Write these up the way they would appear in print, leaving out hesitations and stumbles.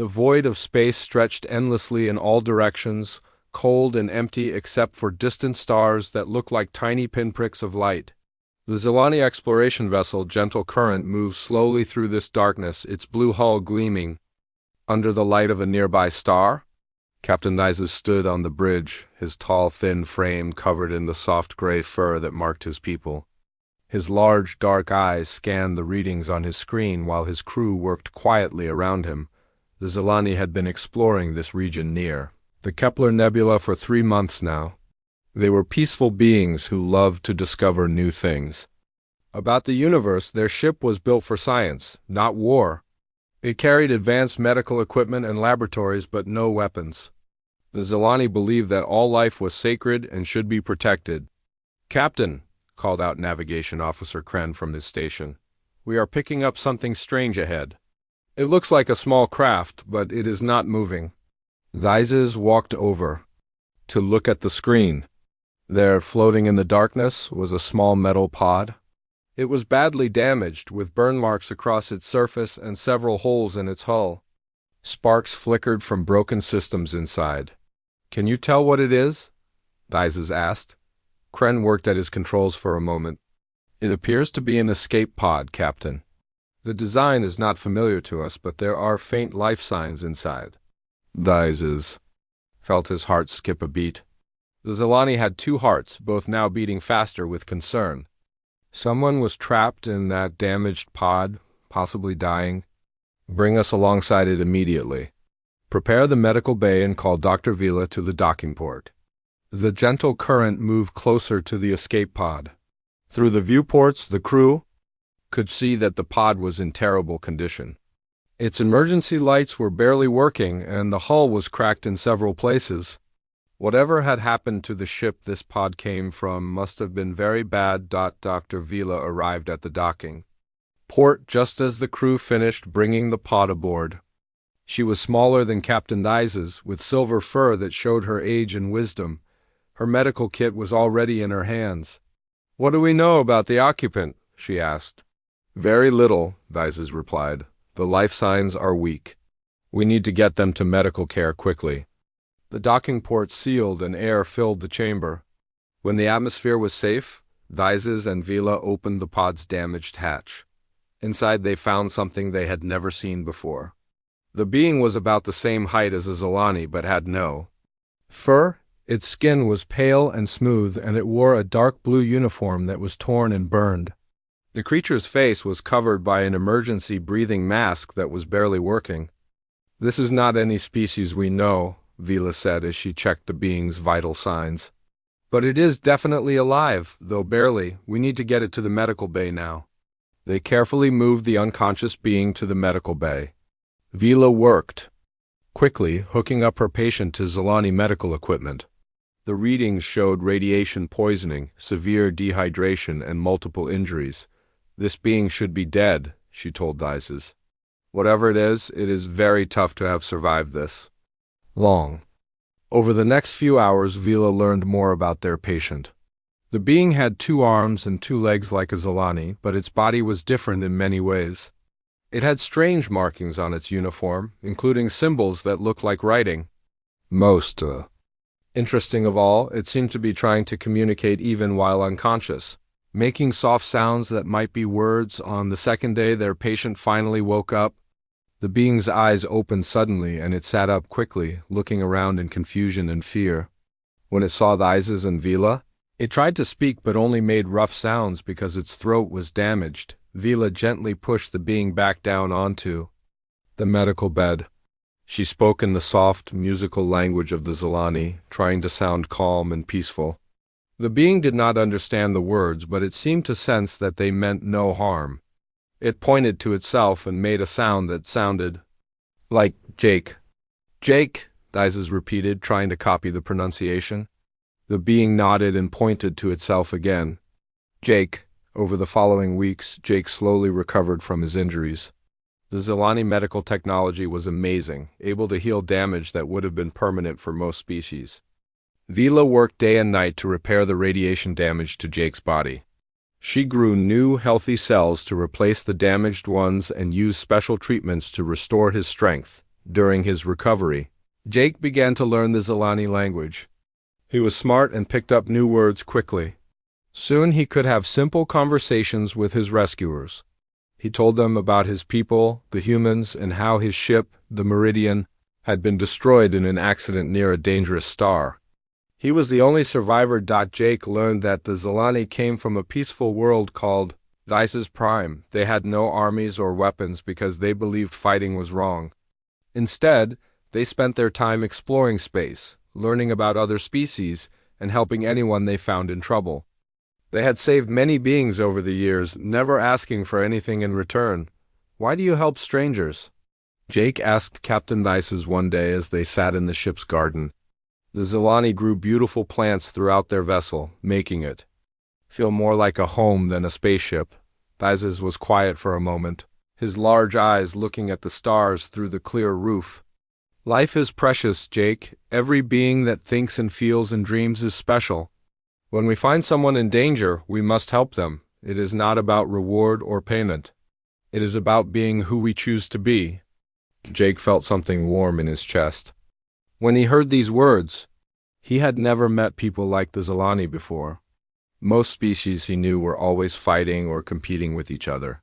The void of space stretched endlessly in all directions, cold and empty except for distant stars that looked like tiny pinpricks of light. The Zilani exploration vessel Gentle Current moved slowly through this darkness, its blue hull gleaming under the light of a nearby star. Captain Nyzes stood on the bridge, his tall, thin frame covered in the soft gray fur that marked his people. His large, dark eyes scanned the readings on his screen while his crew worked quietly around him. The Zilani had been exploring this region near the Kepler Nebula for 3 months now. They were peaceful beings who loved to discover new things. About the universe, their ship was built for science, not war. It carried advanced medical equipment and laboratories, but no weapons. The Zilani believed that all life was sacred and should be protected. "Captain," called out Navigation Officer Kren from his station, "we are picking up something strange ahead. It looks like a small craft, but it is not moving." Nyzes walked over to look at the screen. There, floating in the darkness, was a small metal pod. It was badly damaged, with burn marks across its surface and several holes in its hull. Sparks flickered from broken systems inside. "Can you tell what it is?" Nyzes asked. Kren worked at his controls for a moment. "It appears to be an escape pod, Captain. The design is not familiar to us, but there are faint life signs inside." Nyzes felt his heart skip a beat. The Zilani had 2 hearts, both now beating faster with concern. Someone was trapped in that damaged pod, possibly dying. "Bring us alongside it immediately. Prepare the medical bay and call Dr. Vila to the docking port." The Gentle Current moved closer to the escape pod. Through the viewports, the crew could see that the pod was in terrible condition. Its emergency lights were barely working, and the hull was cracked in several places. Whatever had happened to the ship this pod came from must have been very bad. Dr. Vila arrived at the docking port just as the crew finished bringing the pod aboard. She was smaller than Captain Nyzes, with silver fur that showed her age and wisdom. Her medical kit was already in her hands. "What do we know about the occupant?" she asked. "Very little," Nyzes replied. "The life signs are weak. We need to get them to medical care quickly." The docking port sealed and air filled the chamber. When the atmosphere was safe, Nyzes and Vila opened the pod's damaged hatch. Inside they found something they had never seen before. The being was about the same height as a Zilani, but had no fur. Its skin was pale and smooth, and it wore a dark blue uniform that was torn and burned. The creature's face was covered by an emergency breathing mask that was barely working. "This is not any species we know," Vila said as she checked the being's vital signs. "But it is definitely alive, though barely. We need to get it to the medical bay now." They carefully moved the unconscious being to the medical bay. Vila worked quickly, hooking up her patient to Zilani medical equipment. The readings showed radiation poisoning, severe dehydration, and multiple injuries. "This being should be dead," she told Nyzes. "Whatever it is very tough to have survived this long." Over the next few hours, Vila learned more about their patient. The being had 2 arms and 2 legs like a Zilani, but its body was different in many ways. It had strange markings on its uniform, including symbols that looked like writing. Most interesting of all, it seemed to be trying to communicate even while unconscious, making soft sounds that might be words. On the second day, their patient finally woke up. The being's eyes opened suddenly, and it sat up quickly, looking around in confusion and fear. When it saw Nyzes and Vila, it tried to speak but only made rough sounds because its throat was damaged. Vila gently pushed the being back down onto the medical bed. She spoke in the soft, musical language of the Zilani, trying to sound calm and peaceful. The being did not understand the words, but it seemed to sense that they meant no harm. It pointed to itself and made a sound that sounded like Jake. "Jake," Nyzes repeated, trying to copy the pronunciation. The being nodded and pointed to itself again. "Jake." Over the following weeks, Jake slowly recovered from his injuries. The Zilani medical technology was amazing, able to heal damage that would have been permanent for most species. Vila worked day and night to repair the radiation damage to Jake's body. She grew new, healthy cells to replace the damaged ones and used special treatments to restore his strength, During his recovery, Jake began to learn the Zilani language. He was smart and picked up new words quickly. Soon he could have simple conversations with his rescuers. He told them about his people, the humans, and how his ship, the Meridian, had been destroyed in an accident near a dangerous star. He was the only survivor. Jake learned that the Zilani came from a peaceful world called Dice's Prime. They had no armies or weapons because they believed fighting was wrong. Instead, they spent their time exploring space, learning about other species, and helping anyone they found in trouble. They had saved many beings over the years, never asking for anything in return. "Why do you help strangers?" Jake asked Captain Dices one day as they sat in the ship's garden. The Zilani grew beautiful plants throughout their vessel, making it feel more like a home than a spaceship. Dices was quiet for a moment, his large eyes looking at the stars through the clear roof. "Life is precious, Jake. Every being that thinks and feels and dreams is special. When we find someone in danger, we must help them. It is not about reward or payment. It is about being who we choose to be." Jake felt something warm in his chest. When he heard these words, he had never met people like the Zilani before. Most species he knew were always fighting or competing with each other.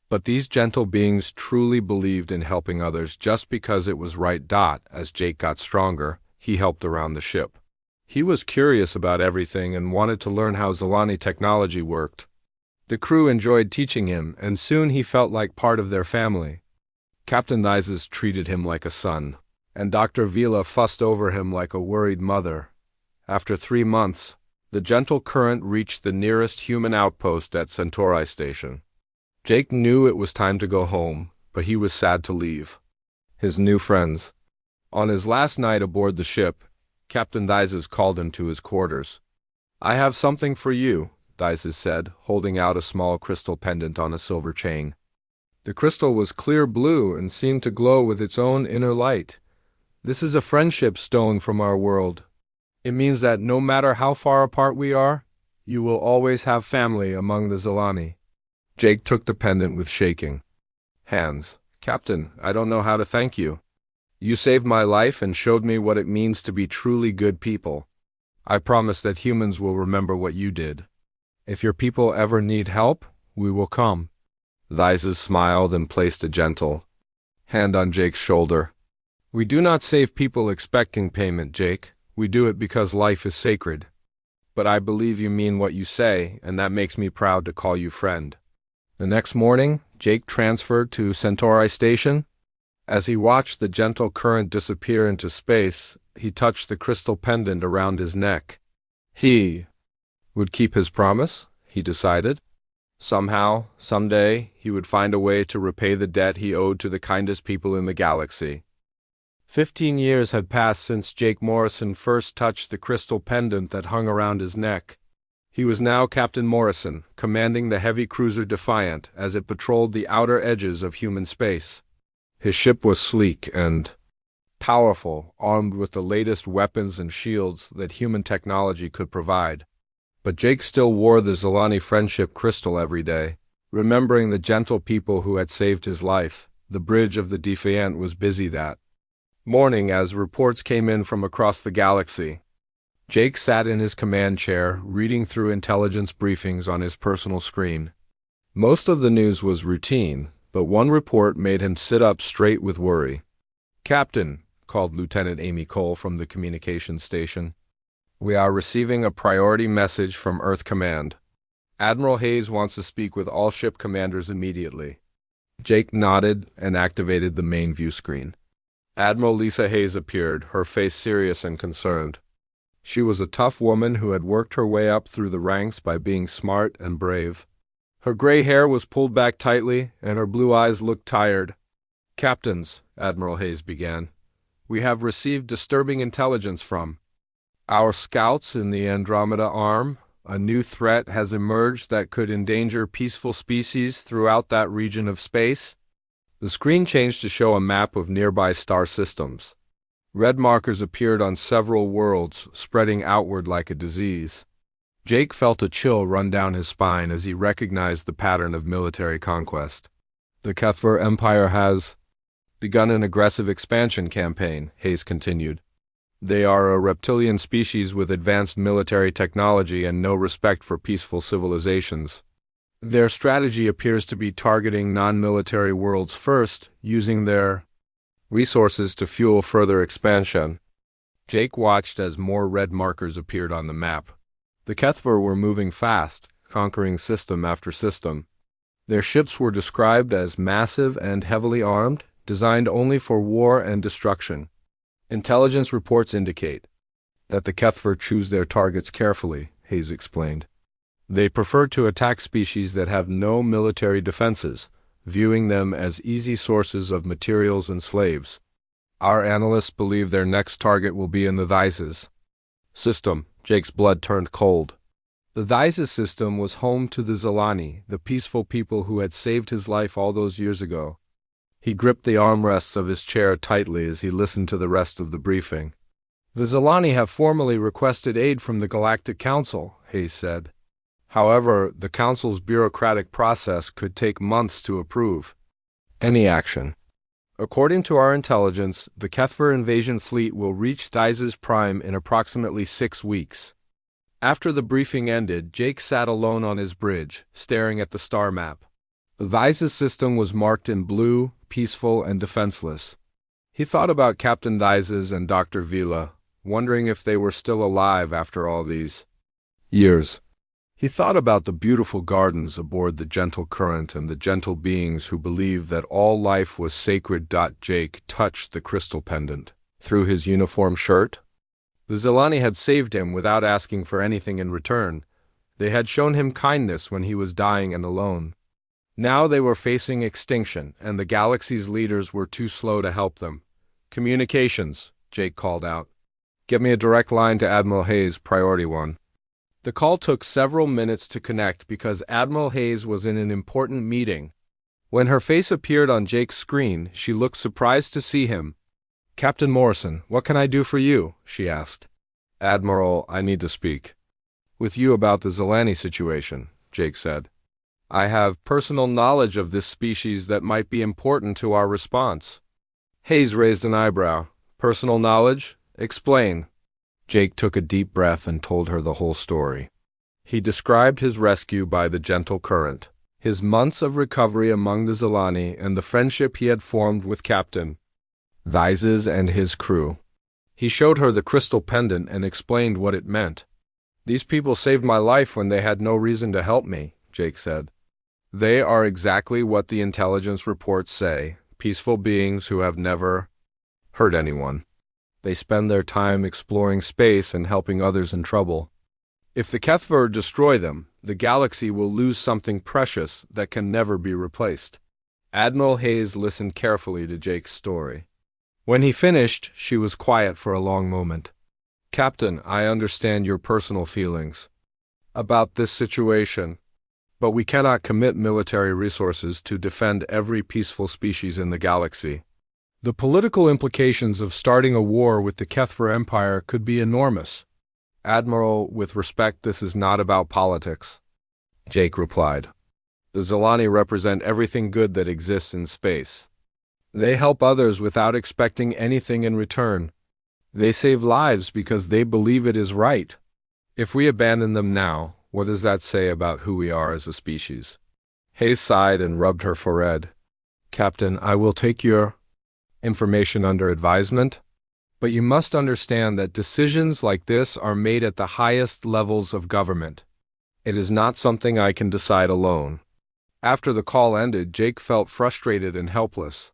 But these gentle beings truly believed in helping others just because it was right. As Jake got stronger, he helped around the ship. He was curious about everything and wanted to learn how Zilani technology worked. The crew enjoyed teaching him, and soon he felt like part of their family. Captain Dices treated him like a son, and Dr. Vila fussed over him like a worried mother. After 3 months, the gentle current reached the nearest human outpost at Centauri Station. Jake knew it was time to go home, but he was sad to leave his new friends. On his last night aboard the ship, Captain Dices called him to his quarters. "I have something for you," Dices said, holding out a small crystal pendant on a silver chain. The crystal was clear blue and seemed to glow with its own inner light. "This is a friendship stone from our world. It means that no matter how far apart we are, you will always have family among the Zilani." Jake took the pendant with shaking hands. "Captain, I don't know how to thank you. You saved my life and showed me what it means to be truly good people. I promise that humans will remember what you did. If your people ever need help, we will come." Dices smiled and placed a gentle hand on Jake's shoulder. "We do not save people expecting payment, Jake. We do it because life is sacred. But I believe you mean what you say, and that makes me proud to call you friend." The next morning, Jake transferred to Centauri Station. As he watched the gentle current disappear into space, he touched the crystal pendant around his neck. He would keep his promise, he decided. Somehow, someday, he would find a way to repay the debt he owed to the kindest people in the galaxy. 15 years had passed since Jake Morrison first touched the crystal pendant that hung around his neck. He was now Captain Morrison, commanding the heavy cruiser Defiant as it patrolled the outer edges of human space. His ship was sleek and powerful, armed with the latest weapons and shields that human technology could provide. But Jake still wore the Zilani friendship crystal every day, remembering the gentle people who had saved his life. The bridge of the Defiant was busy that morning as reports came in from across the galaxy. Jake sat in his command chair, reading through intelligence briefings on his personal screen. Most of the news was routine, but one report made him sit up straight with worry. "Captain," called Lieutenant Amy Cole from the communications station, "we are receiving a priority message from Earth Command. Admiral Hayes wants to speak with all ship commanders immediately." Jake nodded and activated the main view screen. Admiral Lisa Hayes appeared, her face serious and concerned. She was a tough woman who had worked her way up through the ranks by being smart and brave. Her gray hair was pulled back tightly, and her blue eyes looked tired. "Captains," Admiral Hayes began, "we have received disturbing intelligence from our scouts in the Andromeda Arm. A new threat has emerged that could endanger peaceful species throughout that region of space." The screen changed to show a map of nearby star systems. Red markers appeared on several worlds, spreading outward like a disease. Jake felt a chill run down his spine as he recognized the pattern of military conquest. "The Kethver Empire has begun an aggressive expansion campaign, Hayes continued. They are a reptilian species with advanced military technology and no respect for peaceful civilizations. Their strategy appears to be targeting non-military worlds first, using their resources to fuel further expansion. Jake watched as more red markers appeared on the map. The Kethver were moving fast, conquering system after system. Their ships were described as massive and heavily armed, designed only for war and destruction. Intelligence reports indicate that the Kethver choose their targets carefully, Hayes explained. They prefer to attack species that have no military defenses, viewing them as easy sources of materials and slaves. Our analysts believe their next target will be in the Thyses system. Jake's blood turned cold. The Thyses system was home to the Zilani, the peaceful people who had saved his life all those years ago. He gripped the armrests of his chair tightly as he listened to the rest of the briefing. The Zilani have formally requested aid from the Galactic Council, Hayes said. However, the Council's bureaucratic process could take months to approve any action. According to our intelligence, the Kethver invasion fleet will reach Thyses Prime in approximately 6 weeks. After the briefing ended, Jake sat alone on his bridge, staring at the star map. The Thyses system was marked in blue, peaceful, and defenseless. He thought about Captain Thyses and Dr. Vila, wondering if they were still alive after all these years. He thought about the beautiful gardens aboard the gentle current and the gentle beings who believed that all life was sacred. Jake touched the crystal pendant through his uniform shirt. The Zilani had saved him without asking for anything in return. They had shown him kindness when he was dying and alone. Now they were facing extinction, and the galaxy's leaders were too slow to help them. Communications, Jake called out. Get me a direct line to Admiral Hayes, Priority 1. The call took several minutes to connect because Admiral Hayes was in an important meeting. When her face appeared on Jake's screen, she looked surprised to see him. Captain Morrison, what can I do for you? She asked. Admiral, I need to speak with you about the Zilani situation, Jake said. I have personal knowledge of this species that might be important to our response. Hayes raised an eyebrow. Personal knowledge? Explain. Jake took a deep breath and told her the whole story. He described his rescue by the gentle current, his months of recovery among the Zilani, and the friendship he had formed with Captain Thyses and his crew. He showed her the crystal pendant and explained what it meant. These people saved my life when they had no reason to help me, Jake said. They are exactly what the intelligence reports say, peaceful beings who have never hurt anyone. They spend their time exploring space and helping others in trouble. If the Kethver destroy them, the galaxy will lose something precious that can never be replaced. Admiral Hayes listened carefully to Jake's story. When he finished, she was quiet for a long moment. Captain, I understand your personal feelings about this situation, but we cannot commit military resources to defend every peaceful species in the galaxy. The political implications of starting a war with the Kethver Empire could be enormous. Admiral, with respect, this is not about politics, Jake replied. The Zilani represent everything good that exists in space. They help others without expecting anything in return. They save lives because they believe it is right. If we abandon them now, what does that say about who we are as a species? Hayes sighed and rubbed her forehead. Captain, I will take your information under advisement, but you must understand that decisions like this are made at the highest levels of government. It is not something I can decide alone. After the call ended, Jake felt frustrated and helpless.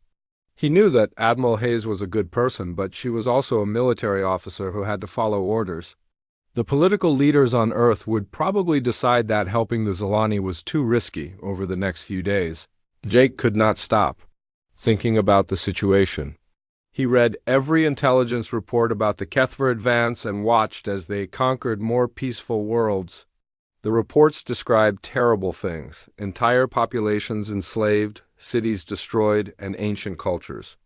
He knew that Admiral Hayes was a good person, but she was also a military officer who had to follow orders. The political leaders on Earth would probably decide that helping the Zilani was too risky over the next few days. Jake could not stop thinking about the situation. He read every intelligence report about the Kethver advance and watched as they conquered more peaceful worlds. The reports described terrible things: entire populations enslaved, cities destroyed, and ancient cultures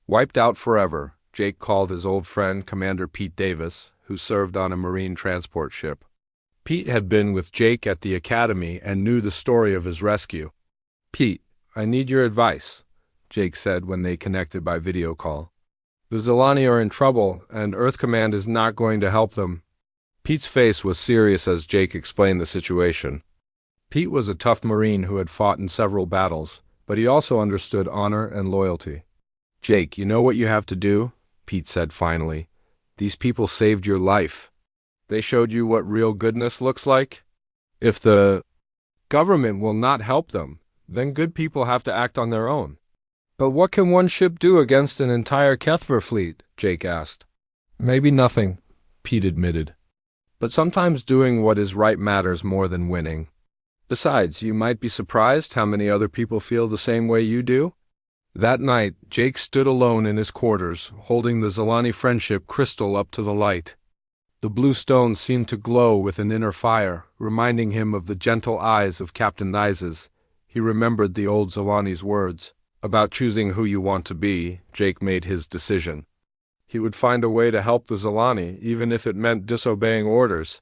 wiped out forever. Jake called his old friend, Commander Pete Davis, who served on a marine transport ship. Pete had been with Jake at the academy and knew the story of his rescue. Pete, I need your advice. Jake said when they connected by video call. The Zilani are in trouble, and Earth Command is not going to help them. Pete's face was serious as Jake explained the situation. Pete was a tough Marine who had fought in several battles, but he also understood honor and loyalty. "Jake, you know what you have to do?" Pete said finally. "These people saved your life. They showed you what real goodness looks like. If the government will not help them, then good people have to act on their own." "But what can one ship do against an entire Kethver fleet?" Jake asked. "Maybe nothing," Pete admitted. "But sometimes doing what is right matters more than winning. Besides, you might be surprised how many other people feel the same way you do." That night, Jake stood alone in his quarters, holding the Zilani friendship crystal up to the light. The blue stone seemed to glow with an inner fire, reminding him of the gentle eyes of Captain Nizes. He remembered the old Zilani's words. About choosing who you want to be, Jake made his decision. He would find a way to help the Zilani, even if it meant disobeying orders.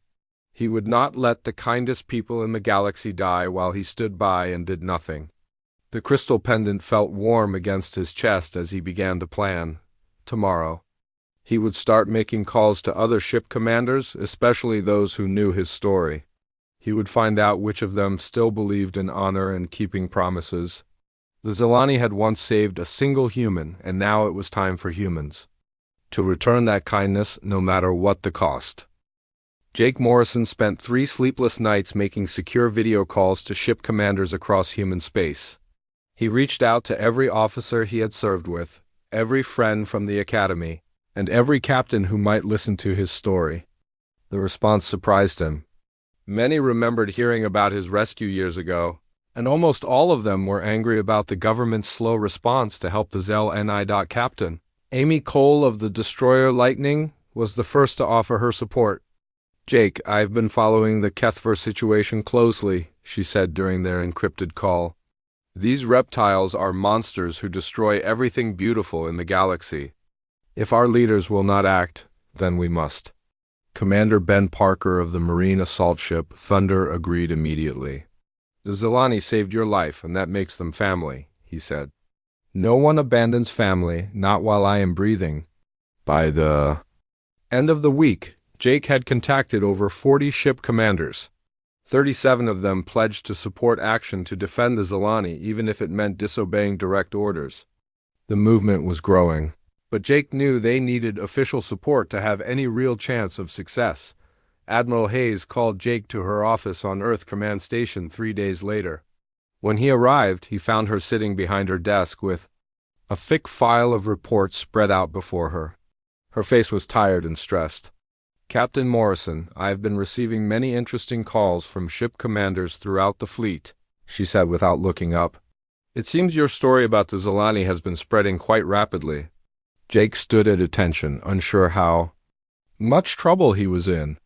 He would not let the kindest people in the galaxy die while he stood by and did nothing. The crystal pendant felt warm against his chest as he began to plan. Tomorrow, he would start making calls to other ship commanders, especially those who knew his story. He would find out which of them still believed in honor and keeping promises. The Zilani had once saved a single human, and now it was time for humans to return that kindness no matter what the cost. Jake Morrison spent 3 sleepless nights making secure video calls to ship commanders across human space. He reached out to every officer he had served with, every friend from the academy, and every captain who might listen to his story. The response surprised him. Many remembered hearing about his rescue years ago, and almost all of them were angry about the government's slow response to help the Zel-Ni. Captain. Amy Cole of the destroyer Lightning was the first to offer her support. "Jake, I've been following the Kethver situation closely," she said during their encrypted call. "These reptiles are monsters who destroy everything beautiful in the galaxy. If our leaders will not act, then we must." Commander Ben Parker of the Marine assault ship Thunder agreed immediately. "The Zilani saved your life, and that makes them family," he said. "No one abandons family, not while I am breathing." By the end of the week, Jake had contacted over 40 ship commanders. 37 of them pledged to support action to defend the Zilani, even if it meant disobeying direct orders. The movement was growing, but Jake knew they needed official support to have any real chance of success. Admiral Hayes called Jake to her office on Earth Command Station 3 days later. When he arrived, he found her sitting behind her desk with a thick file of reports spread out before her. Her face was tired and stressed. "Captain Morrison, I have been receiving many interesting calls from ship commanders throughout the fleet," she said without looking up. "It seems your story about the Zilani has been spreading quite rapidly." Jake stood at attention, unsure how much trouble he was in.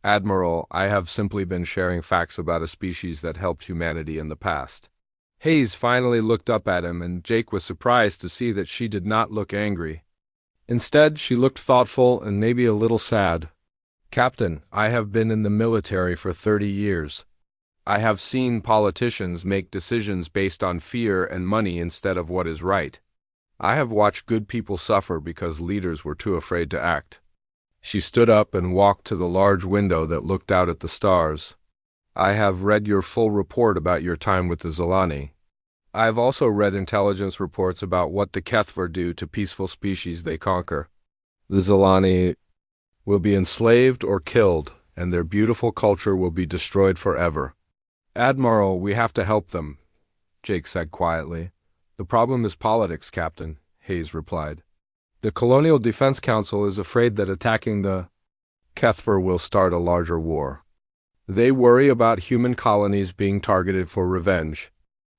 "Admiral, I have simply been sharing facts about a species that helped humanity in the past." Hayes finally looked up at him, and Jake was surprised to see that she did not look angry. Instead, she looked thoughtful and maybe a little sad. "Captain, I have been in the military for 30 years. I have seen politicians make decisions based on fear and money instead of what is right. I have watched good people suffer because leaders were too afraid to act." She stood up and walked to the large window that looked out at the stars. "I have read your full report about your time with the Zilani. I have also read intelligence reports about what the Kethver do to peaceful species they conquer. The Zilani will be enslaved or killed, and their beautiful culture will be destroyed forever." "Admiral, we have to help them," Jake said quietly. "The problem is politics, Captain," Hayes replied. "The Colonial Defense Council is afraid that attacking the Kethver will start a larger war. They worry about human colonies being targeted for revenge.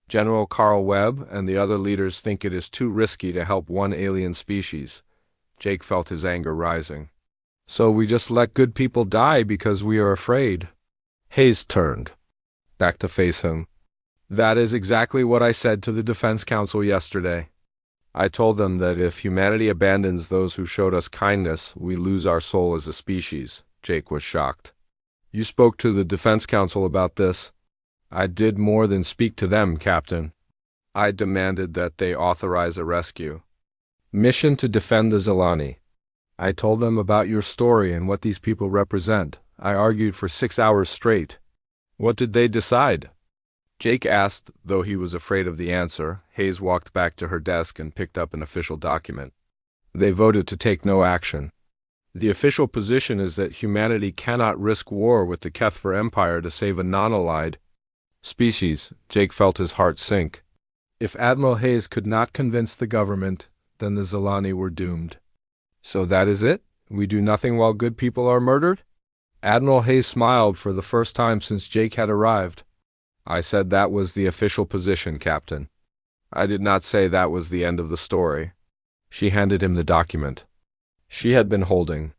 General Carl Webb and the other leaders think it is too risky to help one alien species." Jake felt his anger rising. "So we just let good people die because we are afraid?" Hayes turned back to face him. "That is exactly what I said to the Defense Council yesterday. I told them that if humanity abandons those who showed us kindness, we lose our soul as a species." Jake was shocked. "You spoke to the Defense Council about this?" "I did more than speak to them, Captain. I demanded that they authorize a rescue. Mission to defend the Zilani. I told them about your story and what these people represent. I argued for 6 hours straight. What did they decide? Jake asked, though he was afraid of the answer. Hayes walked back to her desk and picked up an official document. They voted to take no action. The official position is that humanity cannot risk war with the Kethver Empire to save a non-allied species. Jake felt his heart sink. If Admiral Hayes could not convince the government, then the Zilani were doomed. So that is it? We do nothing while good people are murdered? Admiral Hayes smiled for the first time since Jake had arrived. I said that was the official position, Captain. I did not say that was the end of the story. She handed him the document she had been holding.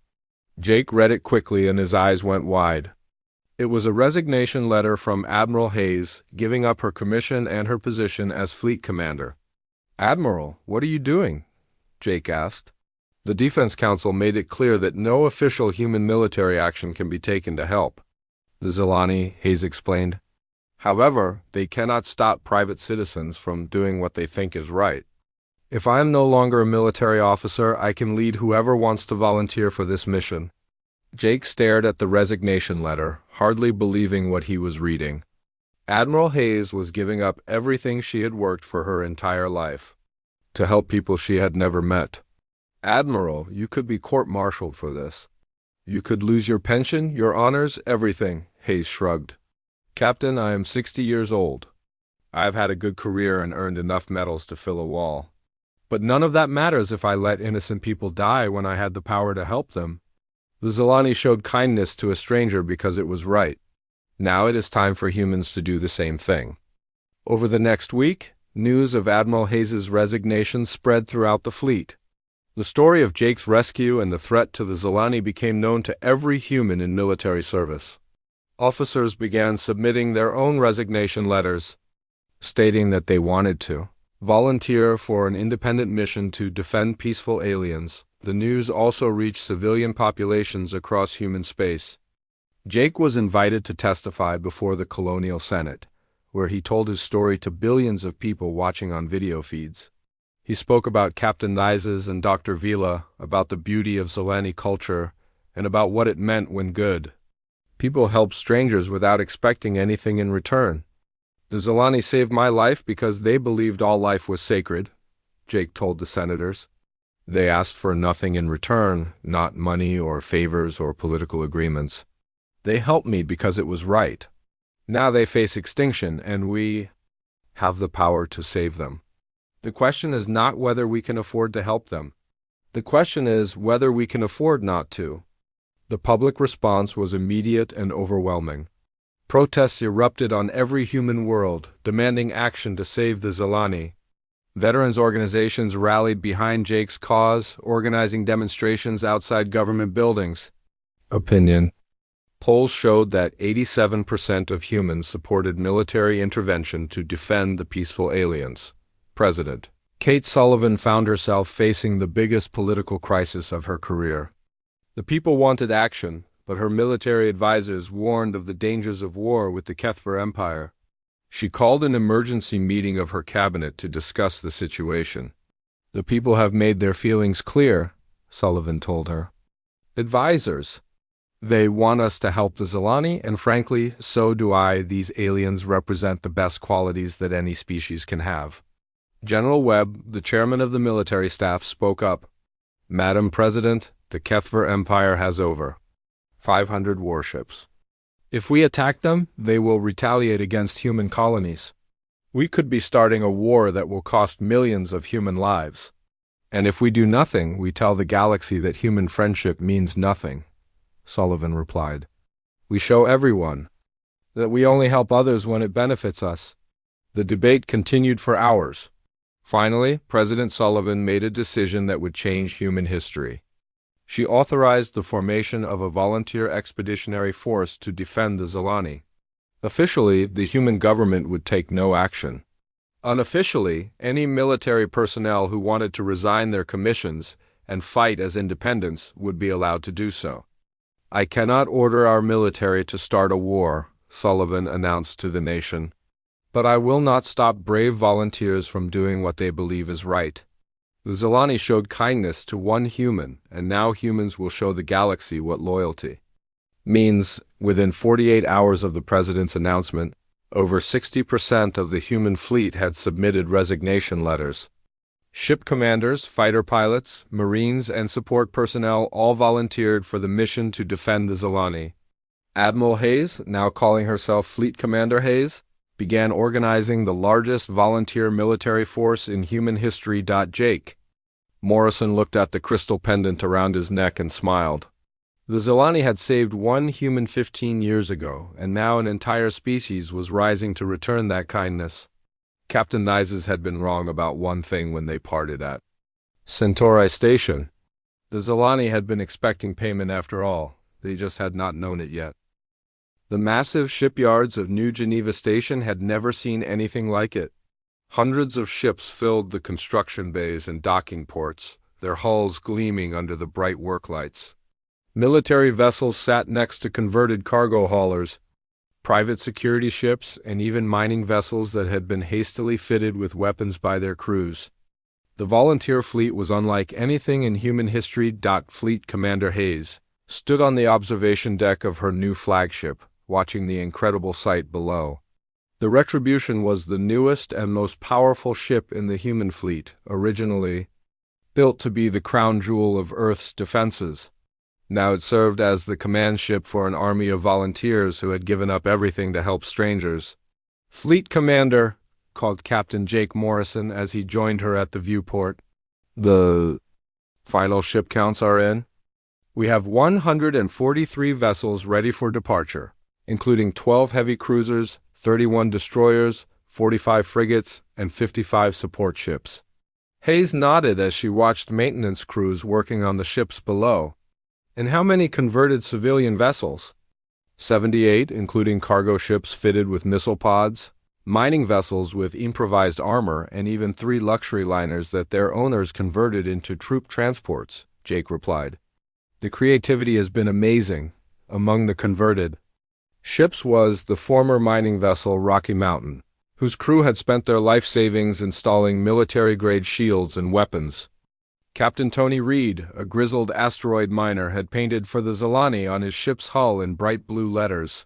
Jake read it quickly and his eyes went wide. It was a resignation letter from Admiral Hayes, giving up her commission and her position as fleet commander. Admiral, what are you doing? Jake asked. The Defense Council made it clear that no official human military action can be taken to help the Zilani, Hayes explained. However, they cannot stop private citizens from doing what they think is right. If I am no longer a military officer, I can lead whoever wants to volunteer for this mission. Jake stared at the resignation letter, hardly believing what he was reading. Admiral Hayes was giving up everything she had worked for her entire life to help people she had never met. Admiral, you could be court-martialed for this. You could lose your pension, your honors, everything, Hayes shrugged. Captain, I am 60 years old. I have had a good career and earned enough medals to fill a wall. But none of that matters if I let innocent people die when I had the power to help them. The Zilani showed kindness to a stranger because it was right. Now it is time for humans to do the same thing. Over the next week, news of Admiral Hayes' resignation spread throughout the fleet. The story of Jake's rescue and the threat to the Zilani became known to every human in military service. Officers began submitting their own resignation letters, stating that they wanted to volunteer for an independent mission to defend peaceful aliens. The news also reached civilian populations across human space. Jake was invited to testify before the Colonial Senate, where he told his story to billions of people watching on video feeds. He spoke about Captain Nizes and Dr. Vila, about the beauty of Zilani culture, and about what it meant when good people helped strangers without expecting anything in return. The Zilani saved my life because they believed all life was sacred, Jake told the senators. They asked for nothing in return, not money or favors or political agreements. They helped me because it was right. Now they face extinction, and we have the power to save them. The question is not whether we can afford to help them. The question is whether we can afford not to. The public response was immediate and overwhelming. Protests erupted on every human world, demanding action to save the Zilani. Veterans organizations rallied behind Jake's cause, organizing demonstrations outside government buildings. Opinion. Polls showed that 87% of humans supported military intervention to defend the peaceful aliens. President. Kate Sullivan found herself facing the biggest political crisis of her career. The people wanted action, but her military advisors warned of the dangers of war with the Kethver Empire. She called an emergency meeting of her cabinet to discuss the situation. The people have made their feelings clear, Sullivan told her. Advisors. They want us to help the Zilani, and frankly, so do I. These aliens represent the best qualities that any species can have. General Webb, the chairman of the military staff, spoke up. Madam President, the Kethver Empire has over 500 warships. If we attack them, they will retaliate against human colonies. We could be starting a war that will cost millions of human lives. And if we do nothing, we tell the galaxy that human friendship means nothing, Sullivan replied. We show everyone that we only help others when it benefits us. The debate continued for hours. Finally, President Sullivan made a decision that would change human history. She authorized the formation of a volunteer expeditionary force to defend the Zilani. Officially, the human government would take no action. Unofficially, any military personnel who wanted to resign their commissions and fight as independents would be allowed to do so. I cannot order our military to start a war, Sullivan announced to the nation. But I will not stop brave volunteers from doing what they believe is right. The Zilani showed kindness to one human, and now humans will show the galaxy what loyalty means. Within 48 hours of the president's announcement, over 60% of the human fleet had submitted resignation letters. Ship commanders, fighter pilots, marines, and support personnel all volunteered for the mission to defend the Zilani. Admiral Hayes, now calling herself Fleet Commander Hayes, began organizing the largest volunteer military force in human history. Jake Morrison looked at the crystal pendant around his neck and smiled. The Zilani had saved one human 15 years ago, and now an entire species was rising to return that kindness. Captain Nizes had been wrong about one thing when they parted at Centauri Station. The Zilani had been expecting payment after all, they just had not known it yet. The massive shipyards of New Geneva Station had never seen anything like it. Hundreds of ships filled the construction bays and docking ports, their hulls gleaming under the bright work lights. Military vessels sat next to converted cargo haulers, private security ships, and even mining vessels that had been hastily fitted with weapons by their crews. The volunteer fleet was unlike anything in human history. Fleet Commander Hayes stood on the observation deck of her new flagship, watching the incredible sight below. The Retribution was the newest and most powerful ship in the human fleet, originally built to be the crown jewel of Earth's defenses. Now it served as the command ship for an army of volunteers who had given up everything to help strangers. "Fleet Commander," called Captain Jake Morrison as he joined her at the viewport. "The final ship counts are in. We have 143 vessels ready for departure, including 12 heavy cruisers, 31 destroyers, 45 frigates, and 55 support ships." Hayes nodded as she watched maintenance crews working on the ships below. "And how many converted civilian vessels?" 78, including cargo ships fitted with missile pods, mining vessels with improvised armor, and even 3 luxury liners that their owners converted into troop transports, Jake replied. "The creativity has been amazing." Among the converted ships was the former mining vessel Rocky Mountain, whose crew had spent their life savings installing military-grade shields and weapons. Captain Tony Reed, a grizzled asteroid miner, had painted for the Zilani on his ship's hull in bright blue letters.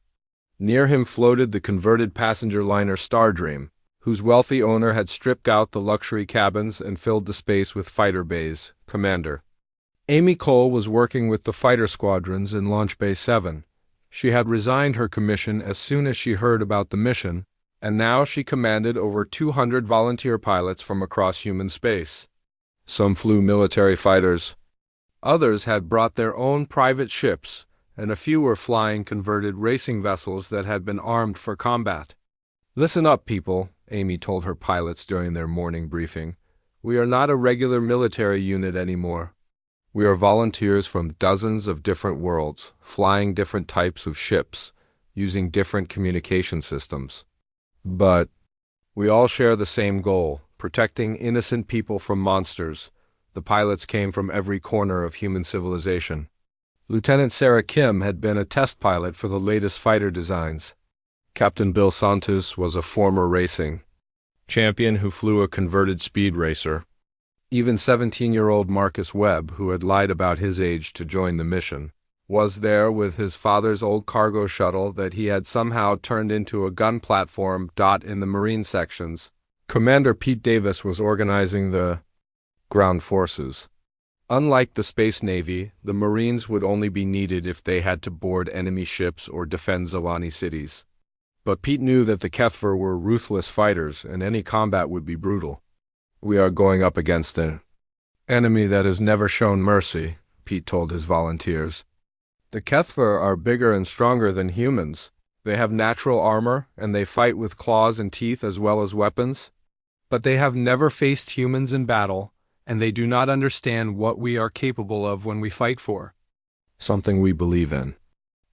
Near him floated the converted passenger liner Stardream, whose wealthy owner had stripped out the luxury cabins and filled the space with fighter bays. Commander Amy Cole was working with the fighter squadrons in Launch Bay 7. She had resigned her commission as soon as she heard about the mission, and now she commanded over 200 volunteer pilots from across human space. Some flew military fighters. Others had brought their own private ships, and a few were flying converted racing vessels that had been armed for combat. "Listen up, people," Amy told her pilots during their morning briefing. "We are not a regular military unit anymore. We are volunteers from dozens of different worlds, flying different types of ships, using different communication systems. But we all share the same goal: protecting innocent people from monsters." The pilots came from every corner of human civilization. Lieutenant Sarah Kim had been a test pilot for the latest fighter designs. Captain Bill Santos was a former racing champion who flew a converted speed racer. Even 17-year-old Marcus Webb, who had lied about his age to join the mission, was there with his father's old cargo shuttle that he had somehow turned into a gun platform. In the Marine sections, Commander Pete Davis was organizing the ground forces. Unlike the Space Navy, the Marines would only be needed if they had to board enemy ships or defend Zilani cities. But Pete knew that the Kethver were ruthless fighters, and any combat would be brutal. "We are going up against an enemy that has never shown mercy," Pete told his volunteers. "The Kethver are bigger and stronger than humans. They have natural armor, and they fight with claws and teeth as well as weapons. But they have never faced humans in battle, and they do not understand what we are capable of when we fight for something we believe in."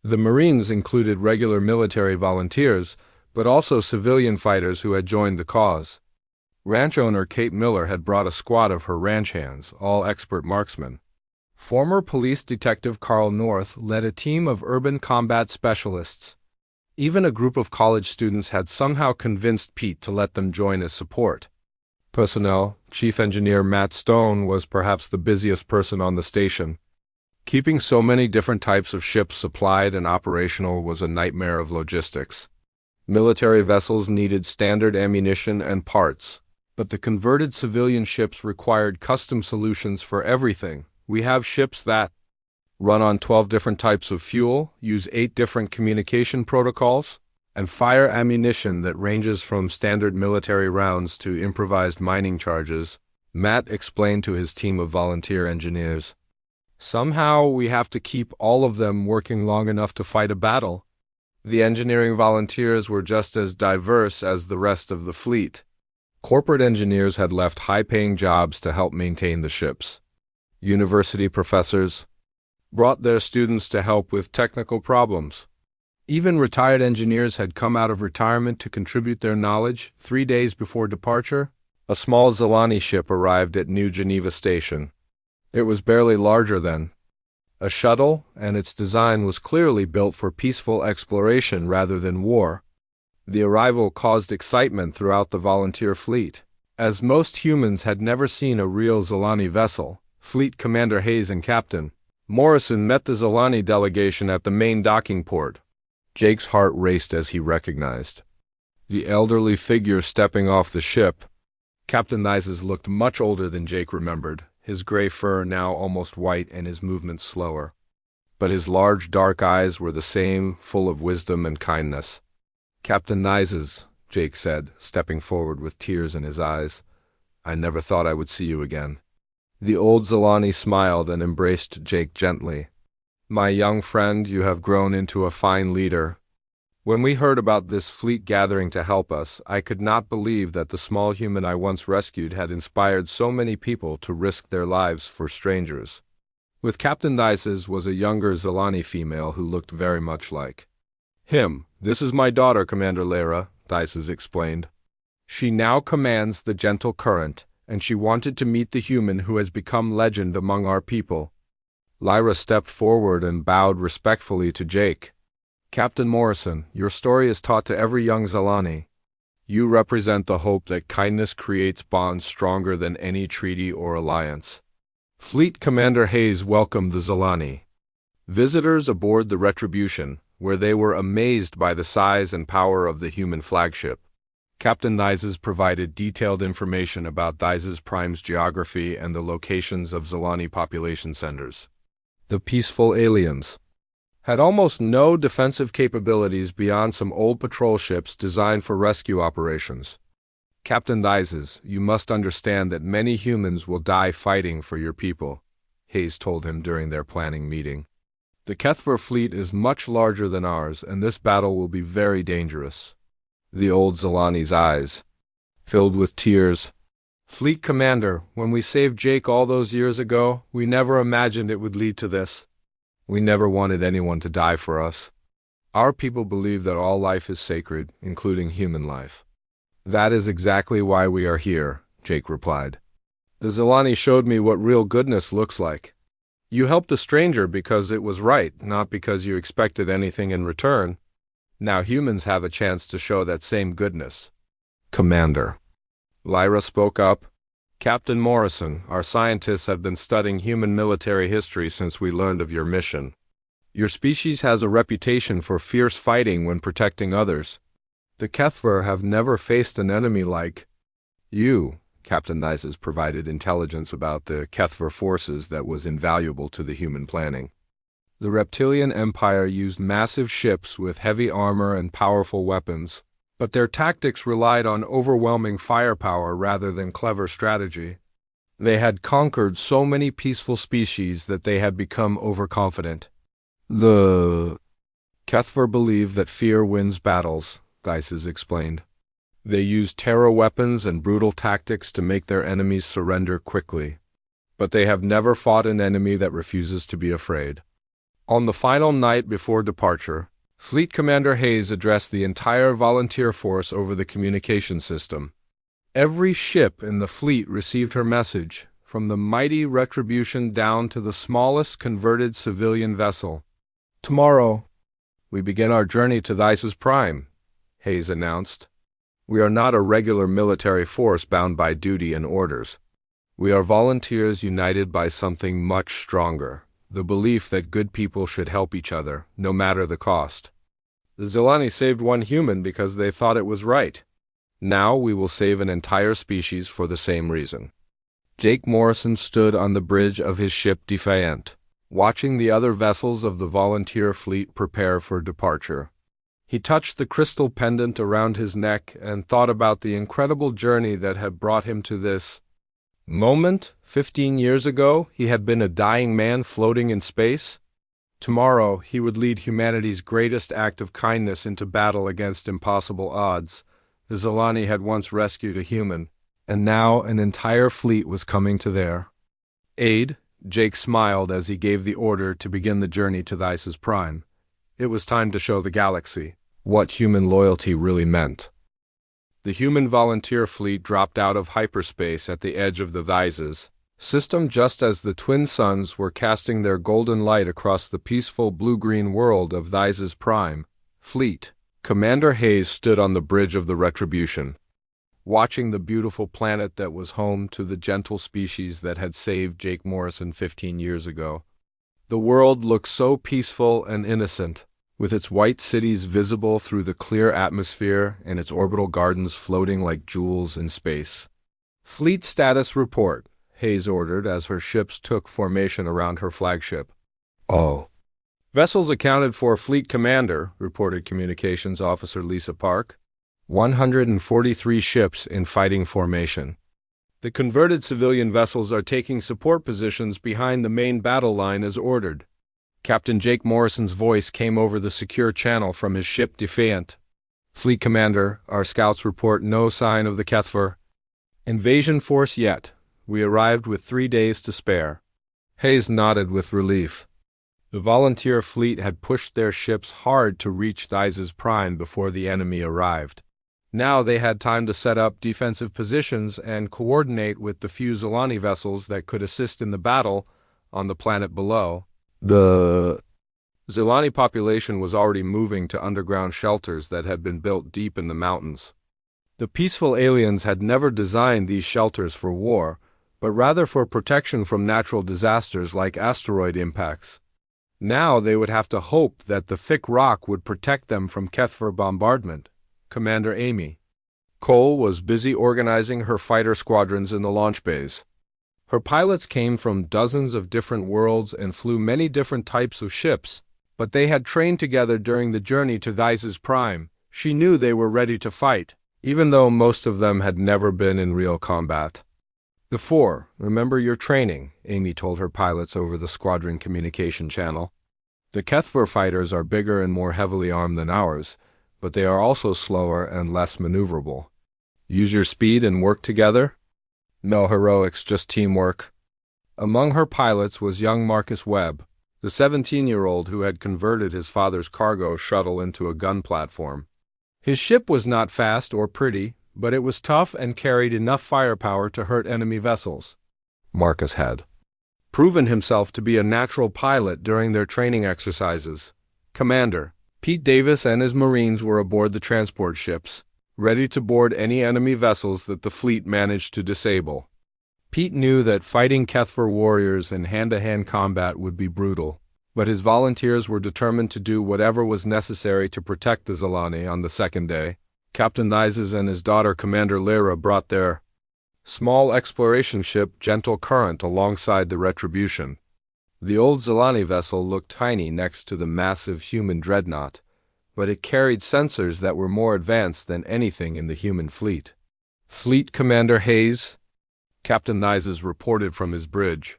The Marines included regular military volunteers, but also civilian fighters who had joined the cause. Ranch owner Kate Miller had brought a squad of her ranch hands, all expert marksmen. Former police detective Carl North led a team of urban combat specialists. Even a group of college students had somehow convinced Pete to let them join as support. Personnel, Chief Engineer Matt Stone was perhaps the busiest person on the station. Keeping so many different types of ships supplied and operational was a nightmare of logistics. Military vessels needed standard ammunition and parts, but the converted civilian ships required custom solutions for everything. We have ships that run on 12 different types of fuel, use 8 different communication protocols, and fire ammunition that ranges from standard military rounds to improvised mining charges, Matt explained to his team of volunteer engineers. Somehow we have to keep all of them working long enough to fight a battle. The engineering volunteers were just as diverse as the rest of the fleet. Corporate engineers had left high-paying jobs to help maintain the ships. University professors brought their students to help with technical problems. Even retired engineers had come out of retirement to contribute their knowledge. 3 days before departure, a small Zilani ship arrived at New Geneva Station. It was barely larger than a shuttle, and its design was clearly built for peaceful exploration rather than war. The arrival caused excitement throughout the volunteer fleet. As most humans had never seen a real Zilani vessel, Fleet Commander Hayes and Captain Morrison met the Zilani delegation at the main docking port. Jake's heart raced as he recognized the elderly figure stepping off the ship. Captain Nyses looked much older than Jake remembered, his gray fur now almost white and his movements slower. But his large dark eyes were the same, full of wisdom and kindness. "Captain Nyses," Jake said, stepping forward with tears in his eyes, "I never thought I would see you again." The old Zilani smiled and embraced Jake gently. "My young friend, you have grown into a fine leader. When we heard about this fleet gathering to help us, I could not believe that the small human I once rescued had inspired so many people to risk their lives for strangers." With Captain Nyses was a younger Zilani female who looked very much like him. "This is my daughter, Commander Lyra," Nyses explained. "She now commands the Gentle Current, and she wanted to meet the human who has become legend among our people." Lyra stepped forward and bowed respectfully to Jake. "Captain Morrison, your story is taught to every young Zilani. You represent the hope that kindness creates bonds stronger than any treaty or alliance." Fleet Commander Hayes welcomed the Zilani visitors aboard the Retribution, where they were amazed by the size and power of the human flagship. Captain Nyses provided detailed information about Nyses Prime's geography and the locations of Zilani population centers. The peaceful aliens had almost no defensive capabilities beyond some old patrol ships designed for rescue operations. "Captain Nyses, you must understand that many humans will die fighting for your people," Hayes told him during their planning meeting. "The Kethver fleet is much larger than ours, and this battle will be very dangerous." The old Zilani's eyes filled with tears. "Fleet Commander, when we saved Jake all those years ago, we never imagined it would lead to this. We never wanted anyone to die for us. Our people believe that all life is sacred, including human life." "That is exactly why we are here," Jake replied. "The Zilani showed me what real goodness looks like. You helped a stranger because it was right, not because you expected anything in return. Now humans have a chance to show that same goodness." "Commander," Lyra spoke up, "Captain Morrison, our scientists have been studying human military history since we learned of your mission. Your species has a reputation for fierce fighting when protecting others. The Kethver have never faced an enemy like you." Captain Nyses provided intelligence about the Kethver forces that was invaluable to the human planning. The Reptilian Empire used massive ships with heavy armor and powerful weapons, but their tactics relied on overwhelming firepower rather than clever strategy. They had conquered so many peaceful species that they had become overconfident. "The Kethver believe that fear wins battles," Nyses explained. "They use terror weapons and brutal tactics to make their enemies surrender quickly. But they have never fought an enemy that refuses to be afraid." On the final night before departure, Fleet Commander Hayes addressed the entire volunteer force over the communication system. Every ship in the fleet received her message, from the mighty Retribution down to the smallest converted civilian vessel. "Tomorrow, We begin our journey to Thysis Prime, Hayes announced. We are not a regular military force bound by duty and orders. We are volunteers united by something much stronger, the belief that good people should help each other, no matter the cost. The Zilani saved one human because they thought it was right. Now we will save an entire species for the same reason. Jake Morrison stood on the bridge of his ship Defiant, watching the other vessels of the volunteer fleet prepare for departure. He touched the crystal pendant around his neck and thought about the incredible journey that had brought him to this moment. 15 years ago, he had been a dying man floating in space. Tomorrow, he would lead humanity's greatest act of kindness into battle against impossible odds. The Zilani had once rescued a human, and now an entire fleet was coming to their aid. Jake smiled as he gave the order to begin the journey to Thysis Prime. It was time to show the galaxy what human loyalty really meant. The human volunteer fleet dropped out of hyperspace at the edge of the Thysis system just as the twin suns were casting their golden light across the peaceful blue-green world of Thysis Prime. Fleet. Commander Hayes stood on the bridge of the Retribution, watching the beautiful planet that was home to the gentle species that had saved Jake Morrison 15 years ago. The world looked so peaceful and innocent, with its white cities visible through the clear atmosphere and its orbital gardens floating like jewels in space. Fleet status report, Hayes ordered as her ships took formation around her flagship. Oh. Vessels accounted for Fleet Commander, reported Communications Officer Lisa Park. 143 ships in fighting formation. The converted civilian vessels are taking support positions behind the main battle line as ordered. Captain Jake Morrison's voice came over the secure channel from his ship Defiant. Fleet Commander, our scouts report no sign of the Kethver invasion force yet. We arrived with 3 days to spare. Hayes nodded with relief. The volunteer fleet had pushed their ships hard to reach Thysis Prime before the enemy arrived. Now they had time to set up defensive positions and coordinate with the few Zilani vessels that could assist in the battle on the planet below. The Zilani population was already moving to underground shelters that had been built deep in the mountains. The peaceful aliens had never designed these shelters for war, but rather for protection from natural disasters like asteroid impacts. Now they would have to hope that the thick rock would protect them from Kethver bombardment. Commander Amy Cole was busy organizing her fighter squadrons in the launch bays. Her pilots came from dozens of different worlds and flew many different types of ships, but they had trained together during the journey to Thysis Prime. She knew they were ready to fight, even though most of them had never been in real combat. The four, remember your training, Amy told her pilots over the squadron communication channel. The Kethver fighters are bigger and more heavily armed than ours, but they are also slower and less maneuverable. Use your speed and work together? No heroics, just teamwork. Among her pilots was young Marcus Webb, the 17-year-old who had converted his father's cargo shuttle into a gun platform. His ship was not fast or pretty, but it was tough and carried enough firepower to hurt enemy vessels. Marcus had proven himself to be a natural pilot during their training exercises. Commander Pete Davis and his Marines were aboard the transport ships, ready to board any enemy vessels that the fleet managed to disable. Pete knew that fighting Kethver warriors in hand-to-hand combat would be brutal, but his volunteers were determined to do whatever was necessary to protect the Zilani on the second day. Captain Thysis and his daughter Commander Lyra brought their small exploration ship Gentle Current alongside the Retribution. The old Zilani vessel looked tiny next to the massive human dreadnought, but it carried sensors that were more advanced than anything in the human fleet. Fleet Commander Hayes, Captain Thysis reported from his bridge.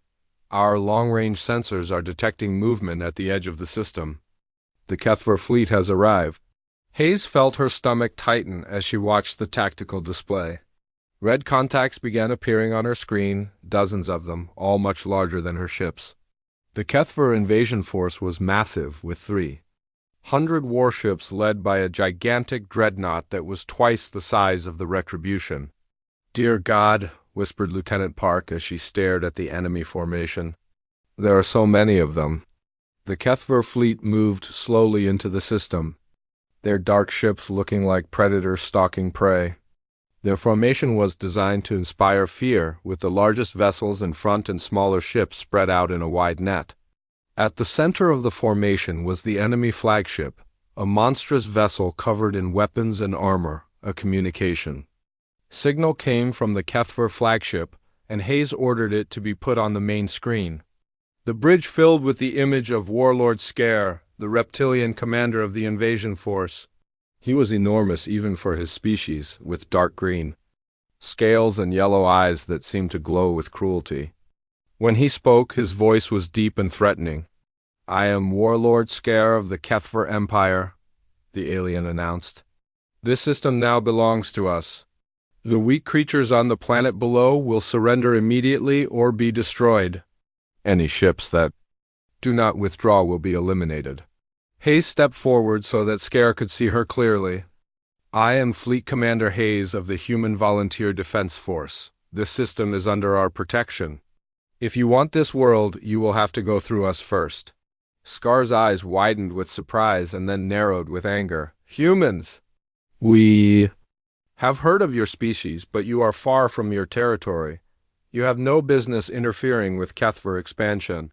Our long-range sensors are detecting movement at the edge of the system. The Kethver fleet has arrived. Hayes felt her stomach tighten as she watched the tactical display. Red contacts began appearing on her screen, dozens of them, all much larger than her ships. The Kethver invasion force was massive, with 300 warships led by a gigantic dreadnought that was twice the size of the Retribution. "Dear God," whispered Lieutenant Park as she stared at the enemy formation. "There are so many of them." The Kethver fleet moved slowly into the system, their dark ships looking like predators stalking prey. Their formation was designed to inspire fear, with the largest vessels in front and smaller ships spread out in a wide net. At the center of the formation was the enemy flagship, a monstrous vessel covered in weapons and armor, a communication. Signal came from the Kethver flagship, and Hayes ordered it to be put on the main screen. The bridge filled with the image of Warlord Scare, the reptilian commander of the invasion force. He was enormous even for his species, with dark green scales and yellow eyes that seemed to glow with cruelty. When he spoke, his voice was deep and threatening. "I am Warlord Scare of the Kethver Empire," the alien announced. "This system now belongs to us. The weak creatures on the planet below will surrender immediately or be destroyed. Any ships that do not withdraw will be eliminated." Hayes stepped forward so that Scare could see her clearly. "I am Fleet Commander Hayes of the Human Volunteer Defense Force. This system is under our protection. If you want this world, you will have to go through us first." Scar's eyes widened with surprise and then narrowed with anger. "Humans! We have heard of your species, but you are far from your territory. You have no business interfering with Kethver expansion."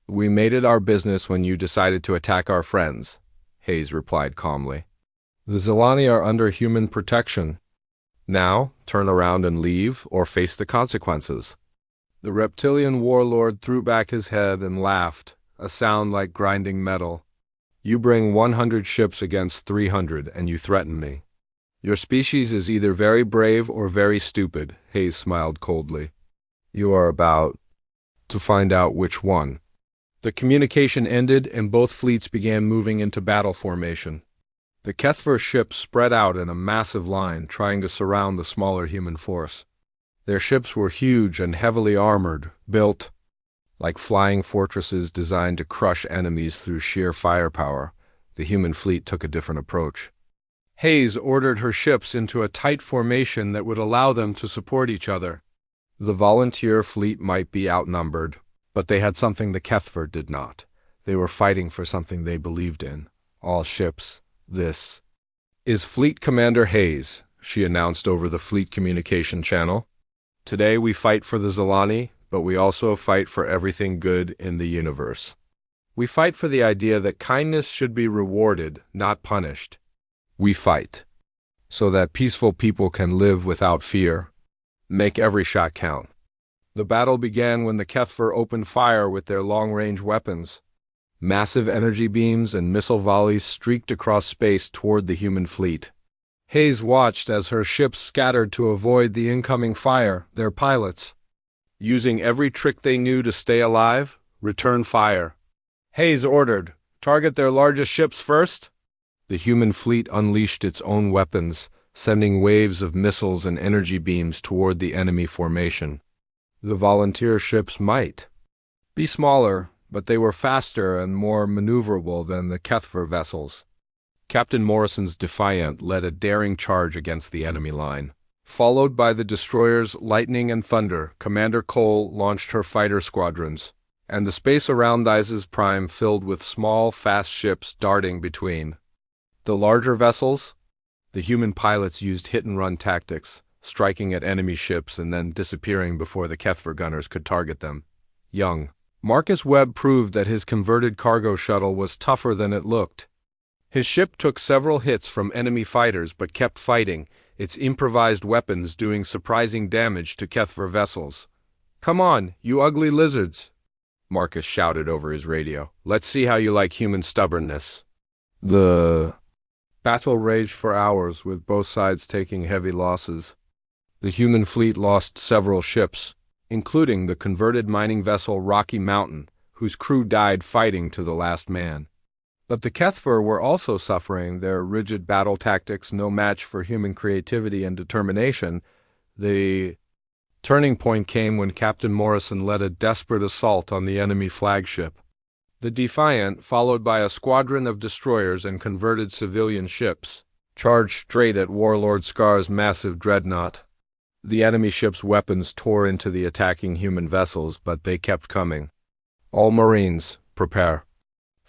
"We made it our business when you decided to attack our friends," Hayes replied calmly. "The Zilani are under human protection. Now, turn around and leave, or face the consequences." The reptilian warlord threw back his head and laughed, a sound like grinding metal. "You bring 100 ships against 300, and you threaten me. Your species is either very brave or very stupid," Hayes smiled coldly. "You are about to find out which one." The communication ended, and both fleets began moving into battle formation. The Kethver ships spread out in a massive line, trying to surround the smaller human force. Their ships were huge and heavily armored, built like flying fortresses designed to crush enemies through sheer firepower. The human fleet took a different approach. Hayes ordered her ships into a tight formation that would allow them to support each other. The volunteer fleet might be outnumbered, but they had something the Kethver did not. They were fighting for something they believed in. "All ships. This is Fleet Commander Hayes," she announced over the fleet communication channel. "Today we fight for the Zilani, but we also fight for everything good in the universe. We fight for the idea that kindness should be rewarded, not punished. We fight so that peaceful people can live without fear. Make every shot count." The battle began when the Kethver opened fire with their long-range weapons. Massive energy beams and missile volleys streaked across space toward the human fleet. Hayes watched as her ships scattered to avoid the incoming fire, their pilots using every trick they knew to stay alive, return fire. Hayes ordered, "Target their largest ships first." The human fleet unleashed its own weapons, sending waves of missiles and energy beams toward the enemy formation. The volunteer ships might be smaller, but they were faster and more maneuverable than the Kethver vessels. Captain Morrison's Defiant led a daring charge against the enemy line. Followed by the destroyers Lightning and Thunder, Commander Cole launched her fighter squadrons, and the space around Isis Prime filled with small, fast ships darting between. The larger vessels, the human pilots used hit-and-run tactics, striking at enemy ships and then disappearing before the Kethver gunners could target them. Young Marcus Webb proved that his converted cargo shuttle was tougher than it looked. His ship took several hits from enemy fighters but kept fighting, its improvised weapons doing surprising damage to Kethver vessels. "Come on, you ugly lizards," Marcus shouted over his radio. "Let's see how you like human stubbornness." The battle raged for hours, with both sides taking heavy losses. The human fleet lost several ships, including the converted mining vessel Rocky Mountain, whose crew died fighting to the last man. But the Kethver were also suffering, their rigid battle tactics no match for human creativity and determination. The turning point came when Captain Morrison led a desperate assault on the enemy flagship. The Defiant, followed by a squadron of destroyers and converted civilian ships, charged straight at Warlord Scar's massive dreadnought. The enemy ship's weapons tore into the attacking human vessels, but they kept coming. "All Marines, prepare."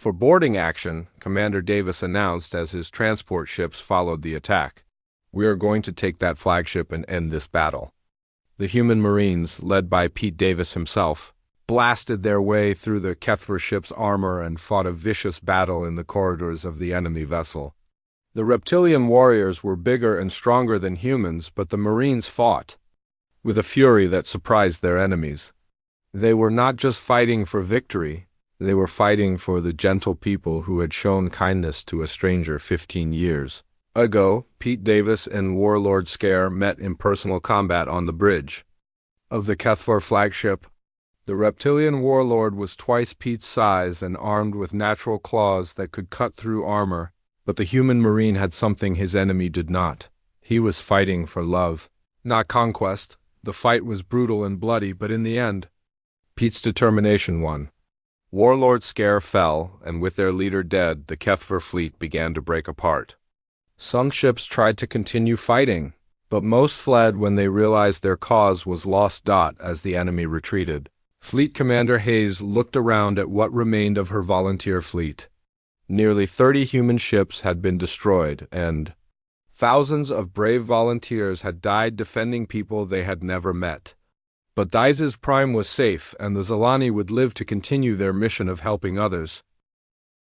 For boarding action, Commander Davis announced as his transport ships followed the attack. "We are going to take that flagship and end this battle." The human Marines, led by Pete Davis himself, blasted their way through the Kethver ship's armor and fought a vicious battle in the corridors of the enemy vessel. The reptilian warriors were bigger and stronger than humans, but the Marines fought with a fury that surprised their enemies. They were not just fighting for victory, they were fighting for the gentle people who had shown kindness to a stranger 15 years ago. Pete Davis and Warlord Scare met in personal combat on the bridge of the Kethvar flagship. The reptilian warlord was twice Pete's size and armed with natural claws that could cut through armor, but the human marine had something his enemy did not. He was fighting for love, not conquest. The fight was brutal and bloody, but in the end, Pete's determination won. Warlord Scare fell, and with their leader dead, the Kethvar fleet began to break apart. Some ships tried to continue fighting, but most fled when they realized their cause was lost. As the enemy retreated, Fleet Commander Hayes looked around at what remained of her volunteer fleet. Nearly 30 human ships had been destroyed, and thousands of brave volunteers had died defending people they had never met. But Dize's Prime was safe, and the Zilani would live to continue their mission of helping others.